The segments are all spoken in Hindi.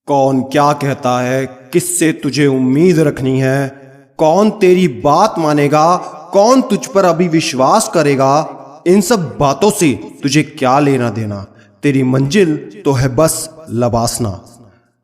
कौन क्या कहता है, किससे तुझे उम्मीद रखनी है, कौन तेरी बात मानेगा, कौन तुझ पर अभी विश्वास करेगा, इन सब बातों से तुझे क्या लेना देना। तेरी मंजिल तो है बस लबासना।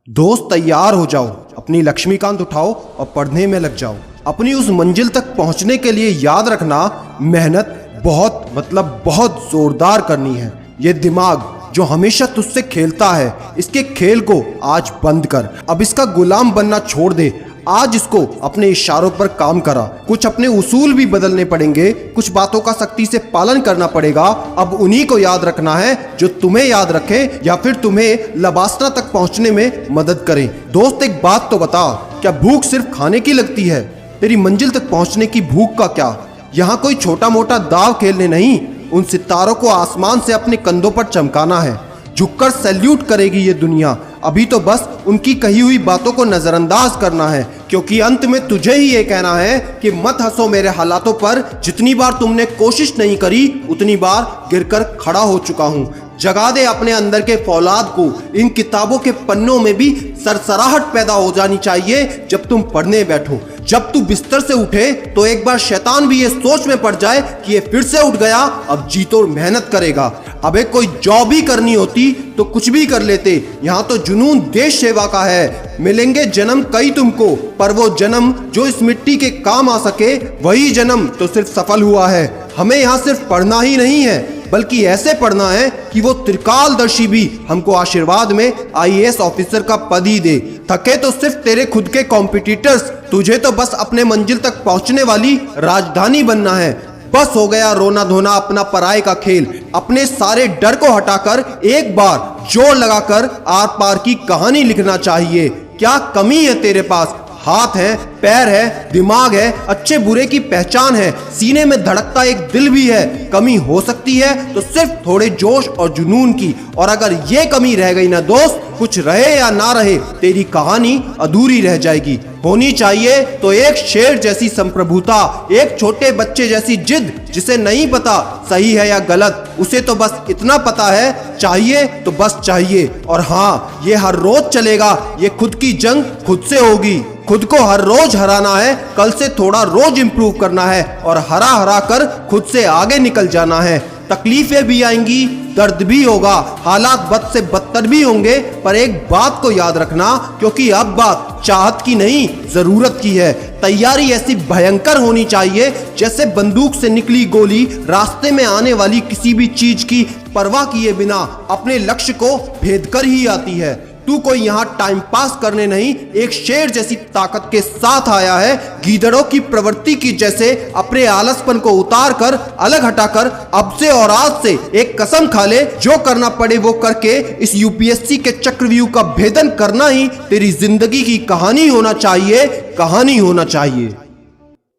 दोस्त तैयार हो जाओ, अपनी लक्ष्मीकांत उठाओ और पढ़ने में लग जाओ। अपनी उस मंजिल तक पहुंचने के लिए याद रखना, मेहनत बहुत जोरदार करनी है। ये दिमाग जो हमेशा तुझसे खेलता है, इसके खेल को आज बंद कर। अब इसका गुलाम बनना छोड़ दे। आज इसको अपने इशारों पर काम करा। कुछ अपने उसूल भी बदलने पड़ेंगे, कुछ बातों का सख्ती से पालन करना पड़ेगा। अब उन्हीं को याद रखना है जो तुम्हें याद रखें या फिर तुम्हें लबासना तक पहुंचने में मदद करें। दोस्त एक बात तो बता, क्या भूख सिर्फ खाने की लगती है? तेरी मंजिल तक पहुंचने की भूख का क्या? यहाँ कोई छोटा मोटा दाव खेलने नहीं, उन सितारों को आसमान से अपने कंधों पर चमकाना है। झुककर सैल्यूट करेगी ये दुनिया। अभी तो बस उनकी कही हुई बातों को नजरअंदाज करना है, क्योंकि अंत में तुझे ही ये कहना है कि मत हंसो मेरे हालातों पर। जितनी बार तुमने कोशिश नहीं करी, उतनी बार गिरकर खड़ा हो चुका हूँ। जगा दे अपने अंदर के फौलाद को। इन किताबों के पन्नों में भी सरसराहट पैदा हो जानी चाहिए जब तुम पढ़ने बैठो। जब तू बिस्तर से उठे तो एक बार शैतान भी ये सोच में पड़ जाए कि ये फिर से उठ गया, अब जी तो मेहनत करेगा। अबे कोई जॉब ही करनी होती तो कुछ भी कर लेते। यहाँ तो जुनून देश सेवा का है। मिलेंगे जन्म कई तुमको, पर वो जन्म जो इस मिट्टी के काम आ सके, वही जन्म तो सिर्फ सफल हुआ है। हमें यहाँ सिर्फ पढ़ना ही नहीं है, बल्कि ऐसे पढ़ना है कि वो त्रिकालदर्शी भी हमको आशीर्वाद में IAS ऑफिसर का पद ही दे। थके तो सिर्फ तेरे खुद के कॉम्पिटिटर्स, तुझे तो बस अपने मंजिल तक पहुंचने वाली राजधानी बनना है। बस हो गया रोना धोना अपना पराये का खेल। अपने सारे डर को हटाकर एक बार जोर लगाकर आर पार की कहानी लिखना चाहिए। क्या कमी है तेरे पास? हाथ है, पैर है, दिमाग है, अच्छे बुरे की पहचान है, सीने में धड़कता एक दिल भी है। कमी हो सकती है तो सिर्फ थोड़े जोश और जुनून की। और अगर ये कमी रह गई ना दोस्त, कुछ रहे या ना रहे, तेरी कहानी अधूरी रह जाएगी। होनी चाहिए तो एक शेर जैसी संप्रभुता, एक छोटे बच्चे जैसी जिद, जिसे नहीं पता सही है या गलत, उसे तो बस इतना पता है, चाहिए तो बस चाहिए। और हाँ, ये हर रोज चलेगा। ये खुद की जंग खुद से होगी। खुद को हर रोज हराना है, कल से थोड़ा रोज इंप्रूव करना है और हरा हरा कर खुद से आगे निकल जाना है। तकलीफें भी आएंगी, दर्द भी होगा, हालात बद से बदतर भी होंगे, पर एक बात को याद रखना, क्योंकि अब बात चाहत की नहीं, जरूरत की है। तैयारी ऐसी भयंकर होनी चाहिए जैसे बंदूक से निकली गोली रास्ते में आने वाली किसी भी चीज की परवाह किए बिना अपने लक्ष्य को भेद कर ही आती है। तू कोई यहाँ टाइम पास करने नहीं, एक शेर जैसी ताकत के साथ आया है। गीदड़ों की प्रवृत्ति की जैसे अपने आलसपन को उतार कर, अलग हटाकर अब से और आज से एक कसम खा ले, जो करना पड़े वो करके इस UPSC के चक्रव्यूह का भेदन करना ही तेरी जिंदगी की कहानी होना चाहिए, कहानी होना चाहिए।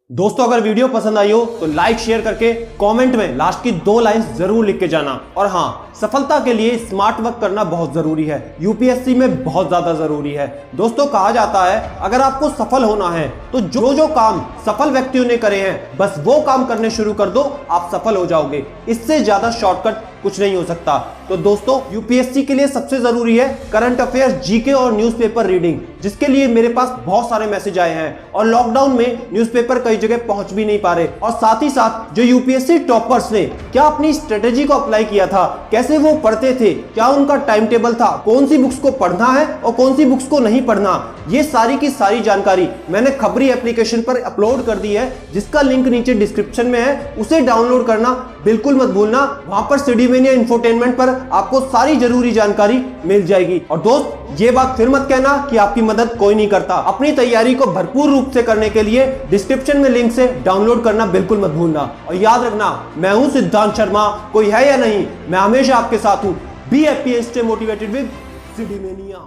दोस्तों, अगर वीडियो पसंद आई हो तो लाइक शेयर करके कमेंट में लास्ट की 2 लाइंस जरूर लिख के जाना। और हाँ, सफलता के लिए स्मार्ट वर्क करना बहुत जरूरी है, UPSC में बहुत ज्यादा जरूरी है। दोस्तों, कहा जाता है अगर आपको सफल होना है तो जो जो काम सफल व्यक्तियों ने करे हैं, बस वो काम करने शुरू कर दो, आप सफल हो जाओगे। इससे ज्यादा शॉर्टकट कुछ नहीं हो सकता। तो दोस्तों, UPSC के लिए सबसे जरूरी है करंट अफेयर्स, GK और न्यूज़पेपर रीडिंग, जिसके लिए मेरे पास बहुत सारे मैसेज आए हैं। और लॉकडाउन में न्यूज़पेपर कई जगह पहुंच भी नहीं पा रहे। और साथ ही साथ जो UPSC टॉपर्स ने क्या अपनी स्ट्रेटेजी को अप्लाई किया था, कैसे वो पढ़ते थे, क्या उनका टाइम टेबल था, कौन सी बुक्स को पढ़ना है और कौन सी बुक्स को नहीं पढ़ना, ये सारी की सारी जानकारी मैंने खबरी एप्लीकेशन पर अपलोड कर दी है, जिसका लिंक नीचे डिस्क्रिप्शन में है। उसे डाउनलोड करना बिल्कुल मत भूलना। वहां पर सिडीमेनिया इंफोटेनमेंट पर आपको सारी जरूरी जानकारी मिल जाएगी। और दोस्त, ये बात फिर मत कहना कि आपकी मदद कोई नहीं करता। अपनी तैयारी को भरपूर रूप से करने के लिए डिस्क्रिप्शन में लिंक से डाउनलोड करना बिल्कुल मत भूलना। और याद रखना, मैं हूं सिद्धांत शर्मा, कोई है या नहीं, मैं हमेशा आपके साथ हूं। Be happy and stay motivated with सिडीमेनिया।